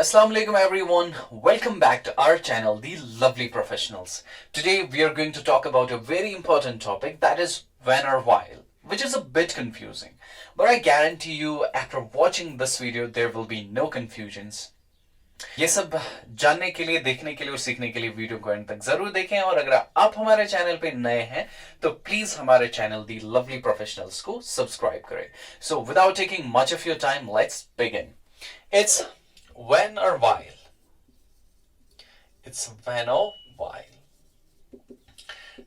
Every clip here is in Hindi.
Assalamu alaikum everyone. Welcome back to our channel, The Lovely Professionals. Today we are going to talk about a very important topic, that is when or while, which is a bit confusing. But I guarantee you after watching this video there will be no confusions. ये सब जानने के लिए, देखने के लिए और सीखने के लिए वीडियो को एंड तक जरूर देखें। और अगर आप हमारे चैनल पे नए हैं तो प्लीज हमारे चैनल दी लवली प्रोफेशनल्स को सब्सक्राइब करें। So without taking much of your time, let's begin. It's when or while. It's when or while.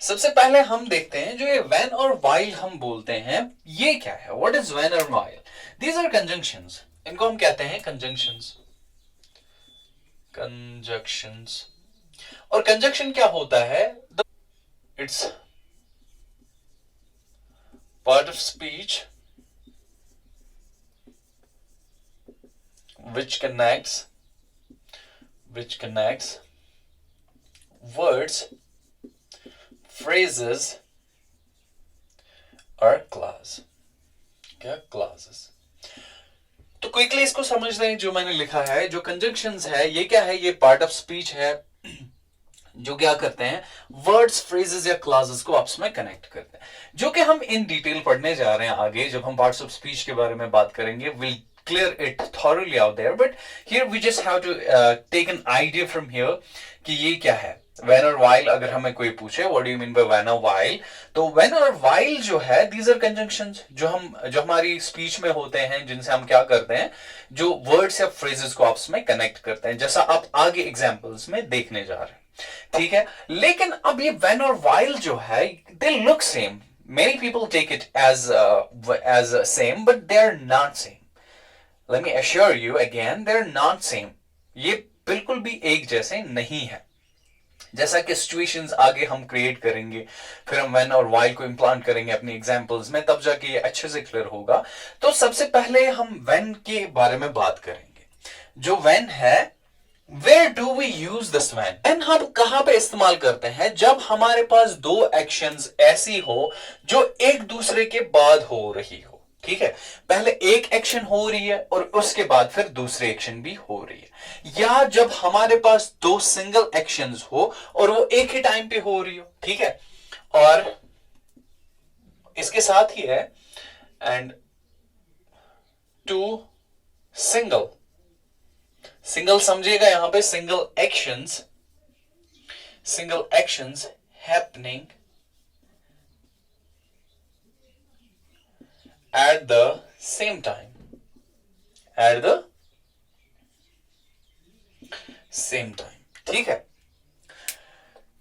सबसे पहले हम देखते हैं जो ये when और while हम बोलते हैं ये क्या है। What is when or while? These are conjunctions. इनको हम कहते हैं conjunctions. Conjunctions. और conjunction क्या होता है? It's part of speech which connects words, phrases or clauses. तो क्विकली इसको समझ लें। जो मैंने लिखा है, जो कंजंक्शंस है, ये क्या है? ये पार्ट ऑफ स्पीच है जो क्या करते हैं, वर्ड्स, फ्रेजेस या क्लॉजेस को आपस में कनेक्ट करते हैं, जो कि हम इन डिटेल पढ़ने जा रहे हैं आगे जब हम पार्ट्स ऑफ स्पीच के बारे में बात करेंगे। Will clear it thoroughly out there, but here we just have to take an idea from here कि ये क्या है when or while। अगर हमें कोई पूछे what do you mean by when or while, तो when or while जो है these are conjunctions जो हमारी स्पीच में होते हैं, जिनसे हम क्या करते हैं, जो वर्ड्स या फ्रेजेस को आपस में कनेक्ट करते हैं, जैसा आप आगे एग्जांपल्स में देखने जा रहे हैं। ठीक है, लेकिन अब ये when or while जो है they look same. Many people take it as same, but they are not same. Let me assure you again, they're not same. ये बिल्कुल भी एक जैसे नहीं है। जैसा कि सिचुएशंस आगे हम क्रिएट करेंगे, फिर हम when और while को इम्प्लांट करेंगे अपनी एग्जांपल्स में, तब जाके ये अच्छे से क्लियर होगा। तो सबसे पहले हम when के बारे में बात करेंगे। जो when है, where do we use this when? when हम कहां पे इस्तेमाल करते हैं? जब हमारे पास दो एक्शंस ऐसी हो जो एक दूसरे के बाद हो रही हो। ठीक है, पहले एक एक्शन हो रही है और उसके बाद फिर दूसरी एक्शन भी हो रही है, या जब हमारे पास दो सिंगल एक्शंस हो और वो एक ही टाइम पे हो रही हो। ठीक है, और इसके साथ ही है एंड टू सिंगल समझिएगा यहां पे, single actions happening at the same time. ठीक है,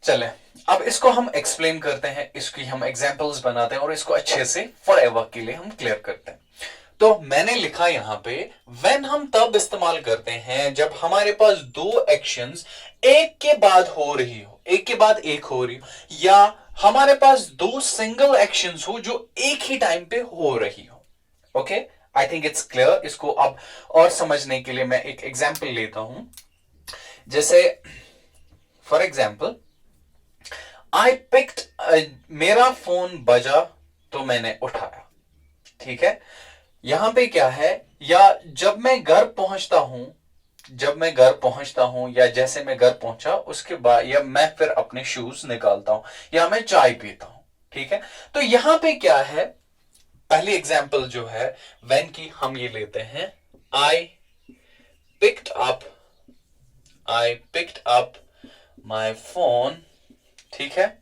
चले अब इसको हम एक्सप्लेन करते हैं, इसकी हम एग्जांपल्स बनाते हैं और इसको अच्छे से फॉर एवर के लिए हम क्लियर करते हैं। तो मैंने लिखा यहां पे when हम तब इस्तेमाल करते हैं जब हमारे पास दो एक्शंस एक के बाद हो रही हो, एक के बाद एक हो रही हो, या हमारे पास दो सिंगल एक्शंस हो जो एक ही टाइम पे हो रही हो। Okay, I think it's clear. इसको अब और समझने के लिए मैं एक एग्जांपल लेता हूं। जैसे फॉर एग्जांपल, आई पिक्ड, मेरा फोन बजा तो मैंने उठाया। ठीक है, यहां पे क्या है, या जब मैं घर पहुंचता हूं या जैसे मैं घर पहुंचा उसके बाद, या मैं फिर अपने शूज निकालता हूं, या मैं चाय पीता हूं। ठीक है, तो यहां पे क्या है, पहली एग्जांपल जो है when की हम ये लेते हैं, I picked up my phone। ठीक है,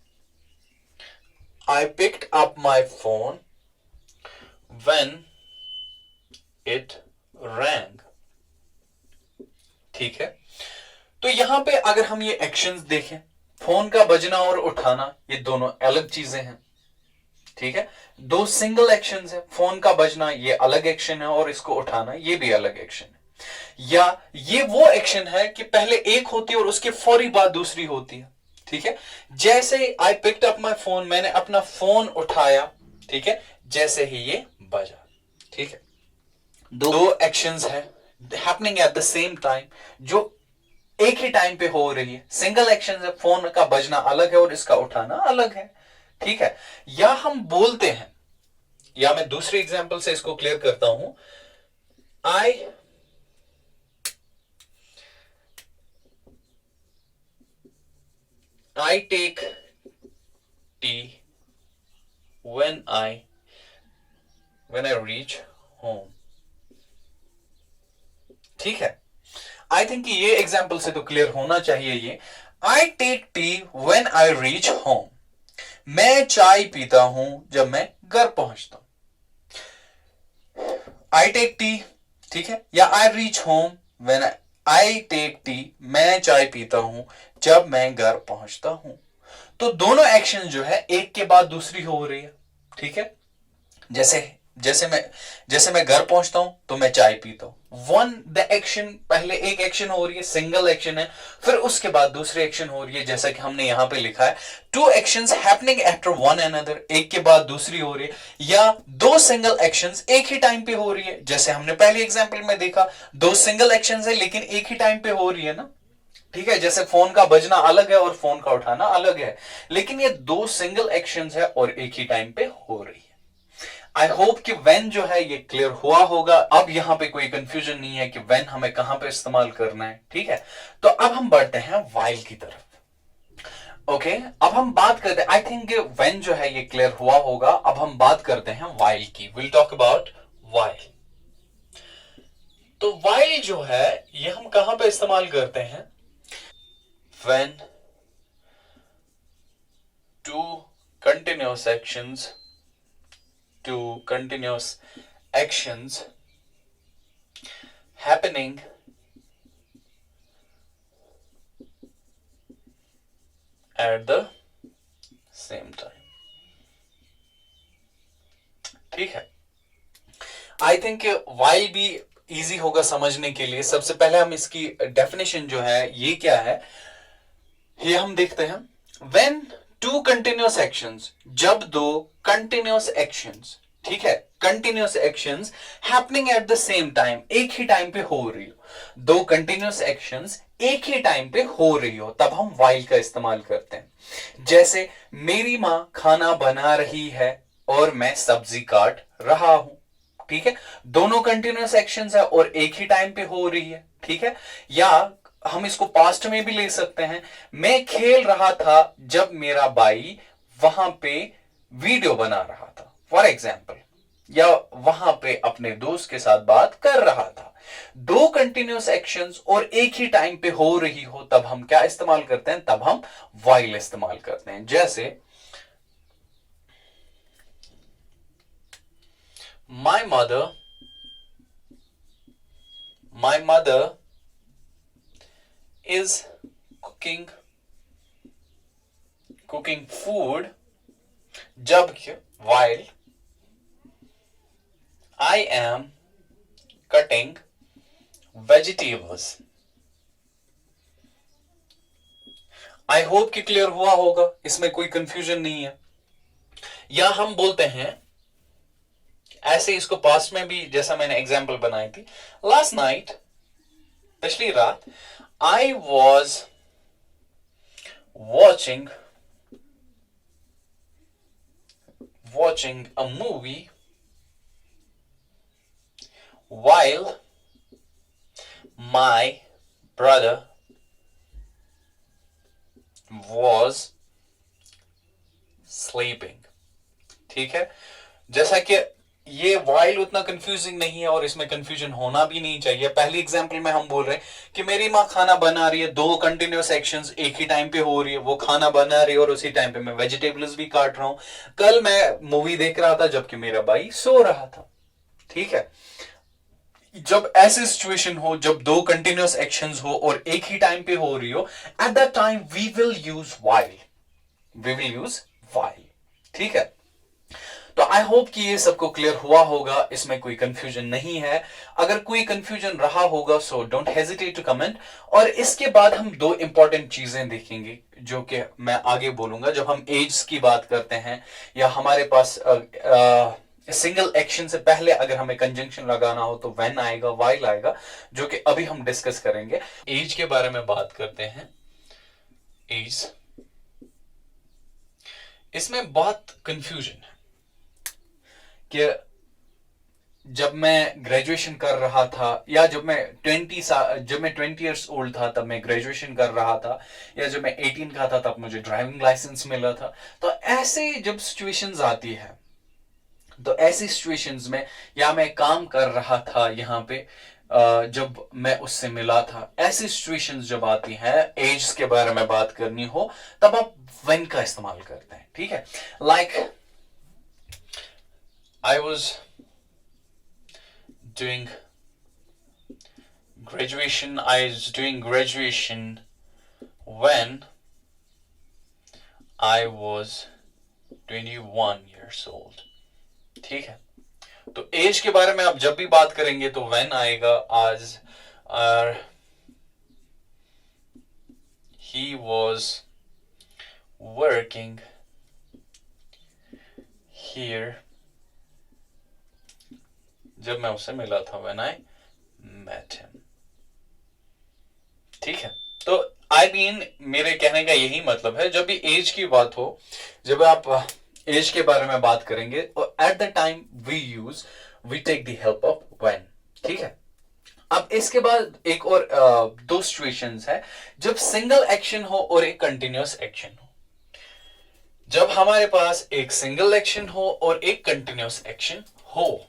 I picked up my phone when it rang। ठीक है, तो यहां पे अगर हम ये एक्शंस देखें, फोन का बजना और उठाना ये दोनों अलग चीजें हैं। ठीक है, दो सिंगल एक्शंस है, फोन का बजना ये अलग एक्शन है और इसको उठाना ये भी अलग एक्शन है। या ये वो एक्शन है कि पहले एक होती है और उसके फौरी बाद दूसरी होती है। ठीक है, जैसे I picked up my phone, मैंने अपना फोन उठाया। ठीक है, जैसे ही ये बजा। ठीक है, दो एक्शंस है happening at the same time जो एक ही टाइम पे हो रही है। सिंगल एक्शन है, फोन का बजना अलग है और इसका उठाना अलग है। ठीक है, या हम बोलते हैं, या मैं दूसरे एग्जांपल से इसको क्लियर करता हूं, I take tea when I reach home. ठीक है, आई थिंक ये एग्जाम्पल से तो क्लियर होना चाहिए ये. I take tea when I reach home. मैं चाय पीता हूं जब मैं घर पहुंचता हूं. आई टेक टी, ठीक है, या I reach home when I take tea, मैं चाय पीता हूं जब मैं घर पहुंचता हूं. तो दोनों एक्शन जो है एक के बाद दूसरी हो रही है. ठीक है, जैसे जैसे मैं घर पहुंचता हूं तो मैं चाय पीता हूं. वन द एक्शन, पहले एक एक्शन हो रही है, सिंगल एक्शन है, फिर उसके बाद दूसरी एक्शन हो रही है, जैसा कि हमने यहां पे लिखा है, two actions happening after one another, एक के बाद दूसरी हो रही है, या दो सिंगल एक्शंस एक ही टाइम पे हो रही है, जैसे हमने पहले एग्जांपल में देखा, दो सिंगल एक्शंस है लेकिन एक ही टाइम पे हो रही है ना. ठीक है, जैसे फोन का बजना अलग है और फोन का उठाना अलग है, लेकिन ये दो सिंगल एक्शंस है और एक ही टाइम पे हो रही है. आई होप कि वेन जो है ये क्लियर हुआ होगा. अब यहां पे कोई कंफ्यूजन नहीं है कि वेन हमें कहां पे इस्तेमाल करना है. ठीक है, तो अब हम बढ़ते हैं वाइल की तरफ. ओके, अब हम बात करते हैं, आई थिंक वेन जो है ये क्लियर हुआ होगा. अब हम बात करते हैं वाइल की. Will talk about while. तो वाइल जो है ये हम कहां पे इस्तेमाल करते हैं? When two continuous actions, to continuous actions happening at the same time. ठीक है, आई थिंक वाइल भी इजी होगा समझने के लिए. सबसे पहले हम इसकी डेफिनेशन जो है ये क्या है ये हम देखते हैं. व्हेन टू कंटिन्यूअस एक्शंस, जब दो कंटिन्यूअस एक्शंस, ठीक है, continuous actions happening at the same time, एक ही टाइम पे हो रही हो, दो कंटिन्यूअस एक्शंस एक ही टाइम पे हो रही हो, तब हम वाइल का इस्तेमाल करते हैं. जैसे मेरी मां खाना बना रही है और मैं सब्जी काट रहा हूं. ठीक है, दोनों कंटिन्यूअस एक्शंस है और एक ही टाइम पे हो रही है. ठीक है, या हम इसको पास्ट में भी ले सकते हैं. मैं खेल रहा था जब मेरा भाई वहां पे वीडियो बना रहा था, फॉर एग्जाम्पल, या वहां पे अपने दोस्त के साथ बात कर रहा था. दो कंटिन्यूअस एक्शंस और एक ही टाइम पे हो रही हो, तब हम क्या इस्तेमाल करते हैं? तब हम वाइल इस्तेमाल करते हैं. जैसे my mother is cooking food, जबकि while I am cutting vegetables. I hope कि क्लियर हुआ होगा, इसमें कोई कंफ्यूजन नहीं है. या हम बोलते हैं ऐसे इसको पास्ट में भी, जैसा मैंने एग्जांपल बनाई थी, लास्ट नाइट, पिछली रात, I was watching a movie while my brother was sleeping. ठीक है, जैसा कि ये while उतना कंफ्यूजिंग नहीं है और इसमें कंफ्यूजन होना भी नहीं चाहिए. पहली एग्जांपल में हम बोल रहे हैं कि मेरी माँ खाना बना रही है, दो कंटिन्यूअस एक्शंस एक ही टाइम पे हो रही है, वो खाना बना रही है और उसी टाइम पे मैं वेजिटेबल्स भी काट रहा हूं. कल मैं मूवी देख रहा था जबकि मेरा भाई सो रहा था. ठीक है, जब ऐसी सिचुएशन हो, जब दो कंटिन्यूअस एक्शंस हो और एक ही टाइम पे हो रही हो, at that time we will use while. ठीक है, तो आई होप कि ये सबको क्लियर हुआ होगा, इसमें कोई कंफ्यूजन नहीं है. अगर कोई कंफ्यूजन रहा होगा so don't hesitate to comment. और इसके बाद हम दो इंपॉर्टेंट चीजें देखेंगे जो कि मैं आगे बोलूंगा. जब हम एज की बात करते हैं या हमारे पास सिंगल एक्शन से पहले अगर हमें कंजंक्शन लगाना हो तो व्हेन आएगा, वाइल आएगा, जो कि अभी हम डिस्कस करेंगे. एज के बारे में बात करते हैं. एज, इसमें बहुत कंफ्यूजन है कि जब मैं ग्रेजुएशन कर रहा था, या जब मैं 20 इयर्स ओल्ड था तब मैं ग्रेजुएशन कर रहा था, या जब मैं 18 का था तब मुझे ड्राइविंग लाइसेंस मिला था। तो ऐसे जब सिचुएशंस आती है, तो ऐसी सिचुएशंस में, या मैं काम कर रहा था यहाँ पे जब मैं उससे मिला था, ऐसी सिचुएशंस जब आती हैं, एज के बारे में बात करनी हो, तब आप व्हेन का इस्तेमाल करते हैं। ठीक है, like I was doing graduation. I was doing graduation when I was 21 years old. ठीक है, तो एज के बारे में आप जब भी बात करेंगे तो when आएगा। आज he was working here जब मैं उससे मिला था, when I met him। ठीक है, तो आई मीन मेरे कहने का यही मतलब है, जब भी एज की बात हो, जब आप एज के बारे में बात करेंगे, और at the time we take the help of when. ठीक है, अब इसके बाद एक और दो सिचुएशंस है, जब सिंगल एक्शन हो और एक कंटिन्यूअस एक्शन हो। जब हमारे पास एक सिंगल एक्शन हो और एक कंटिन्यूअस एक्शन हो,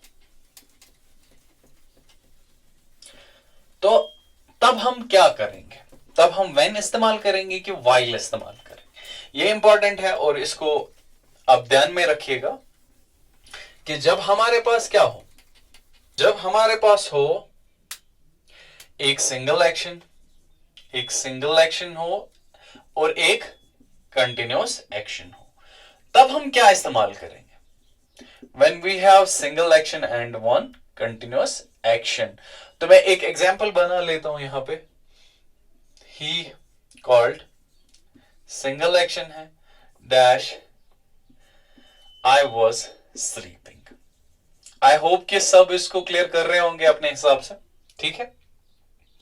तो तब हम क्या करेंगे? तब हम व्हेन इस्तेमाल करेंगे कि व्हाइल इस्तेमाल करेंगे? ये इंपॉर्टेंट है, और इसको आप ध्यान में रखिएगा कि जब हमारे पास क्या हो, जब हमारे पास हो एक सिंगल एक्शन हो और एक कंटिन्यूअस एक्शन हो, तब हम क्या इस्तेमाल करेंगे? When we have single action and one continuous action. तो मैं एक एग्जाम्पल बना लेता हूं यहां पे। ही कॉल्ड, सिंगल एक्शन है, dash I was sleeping. I hope कि सब इसको क्लियर कर रहे होंगे अपने हिसाब से। ठीक है,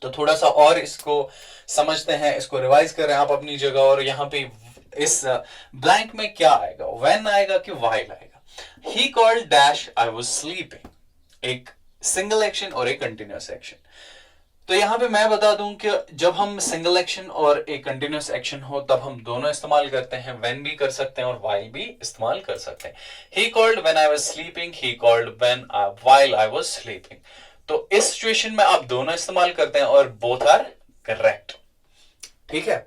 तो थोड़ा सा और इसको समझते हैं, इसको रिवाइज कर रहे हैं आप अपनी जगह। और यहां पे इस ब्लैंक में क्या आएगा? व्हेन आएगा कि व्हाइल आएगा? He called dash I was sleeping, एक सिंगल एक्शन और एक कंटिन्यूअस एक्शन। तो यहां पे मैं बता दूं कि जब हम सिंगल एक्शन और एक कंटिन्यूअस एक्शन हो, तब हम दोनों इस्तेमाल करते हैं, व्हेन भी कर सकते हैं और व्हाइल भी इस्तेमाल कर सकते हैं। He called when I was sleeping, he called when while I was sleeping. तो इस सिचुएशन में आप दोनों इस्तेमाल करते हैं और बोथ आर करेक्ट। ठीक है,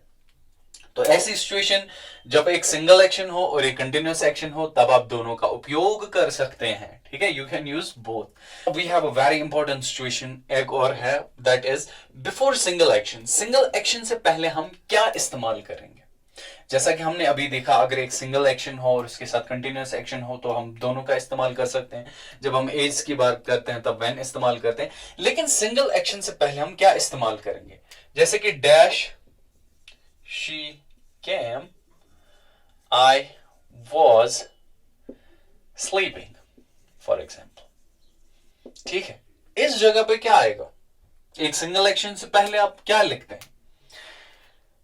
तो ऐसी सिचुएशन जब एक सिंगल एक्शन हो और एक कंटिन्यूअस एक्शन हो, तब आप दोनों का उपयोग कर सकते हैं। ठीक है, you can use both. We have a very important situation एक और है, that is before single action. Single action से पहले हम क्या इस्तेमाल करेंगे? जैसा कि हमने अभी देखा, अगर एक सिंगल एक्शन हो और उसके साथ कंटिन्यूअस एक्शन हो, तो हम दोनों का इस्तेमाल कर सकते हैं। जब हम एज की बात करते हैं तब व्हेन इस्तेमाल करते हैं। लेकिन सिंगल एक्शन से पहले हम क्या इस्तेमाल करेंगे? जैसे कि dash she came, I was sleeping, for example। ठीक है, इस जगह पे क्या आएगा? एक सिंगल एक्शन से पहले आप क्या लिखते हैं?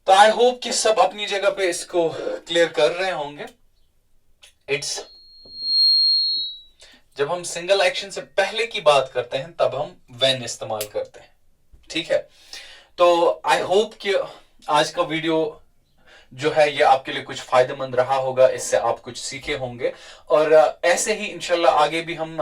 तो आई होप कि सब अपनी जगह पे इसको क्लियर कर रहे होंगे। इट्स, जब हम सिंगल एक्शन से पहले की बात करते हैं तब हम व्हेन इस्तेमाल करते हैं। ठीक है, तो आई होप कि आज का वीडियो जो है ये आपके लिए कुछ फायदेमंद रहा होगा, इससे आप कुछ सीखे होंगे। और ऐसे ही इंशाल्लाह आगे भी हम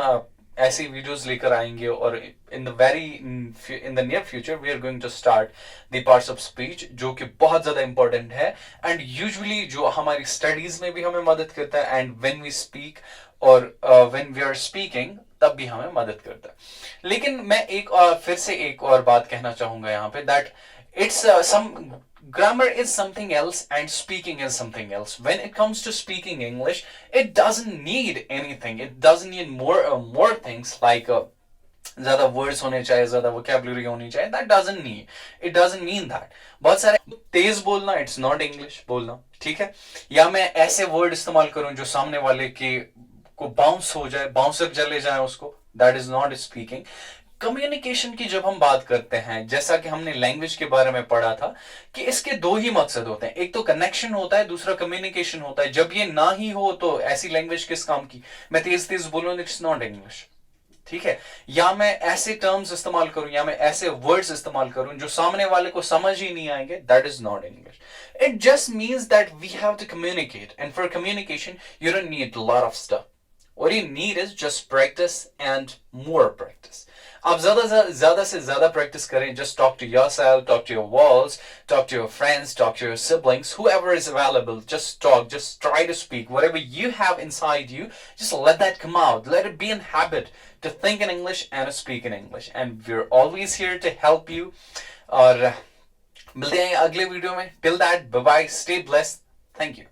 ऐसी वीडियोस लेकर आएंगे। और in the near future we are going to start the parts of speech, जो कि बहुत ज्यादा इंपॉर्टेंट है एंड यूजुअली जो हमारी स्टडीज में भी हमें मदद करता है, एंड व्हेन वी स्पीक और व्हेन वी आर स्पीकिंग तब भी हमें मदद करता है। लेकिन मैं फिर से एक और बात कहना चाहूंगा यहाँ पे, that it's grammar is something else and speaking is something else. When it comes to speaking English, it doesn't need anything. It doesn't need more things like ज़्यादा words होने चाहिए, ज़्यादा vocabulary होनी चाहिए। That doesn't mean that। बहुत सारे तेज बोलना it's not English बोलना, ठीक है? या मैं ऐसे word इस्तेमाल करूं जो सामने वाले के को बाउंस हो जाए, बाउंसर चले जाए उसको, that is not speaking। Communication की जब हम बात करते हैं, जैसा कि हमने लैंग्वेज के बारे में पढ़ा था कि इसके दो ही मकसद होते हैं, एक तो कनेक्शन होता है, दूसरा कम्युनिकेशन होता है। जब ये ना ही हो तो ऐसी लैंग्वेज किस काम की? मैं तेज तेज बोलूं, इट्स नॉट इंग्लिश। ठीक है, या मैं ऐसे टर्म्स इस्तेमाल करूं या मैं ऐसे वर्ड्स इस्तेमाल करूं जो सामने वाले को समझ ही नहीं आएंगे, that is not English. It just means that we have to communicate, and for communication you don't need a lot of stuff. What you need is just practice and more practice. आप ज्यादा से ज्यादा practice करें. Just talk to yourself, talk to your walls, talk to your friends, talk to your siblings, whoever is available. Just talk, just try to speak. Whatever you have inside you, just let that come out. Let it be a habit to think in English and to speak in English. And we're always here to help you. और मिलते हैं अगले वीडियो में. Till that, bye bye. Stay blessed. Thank you.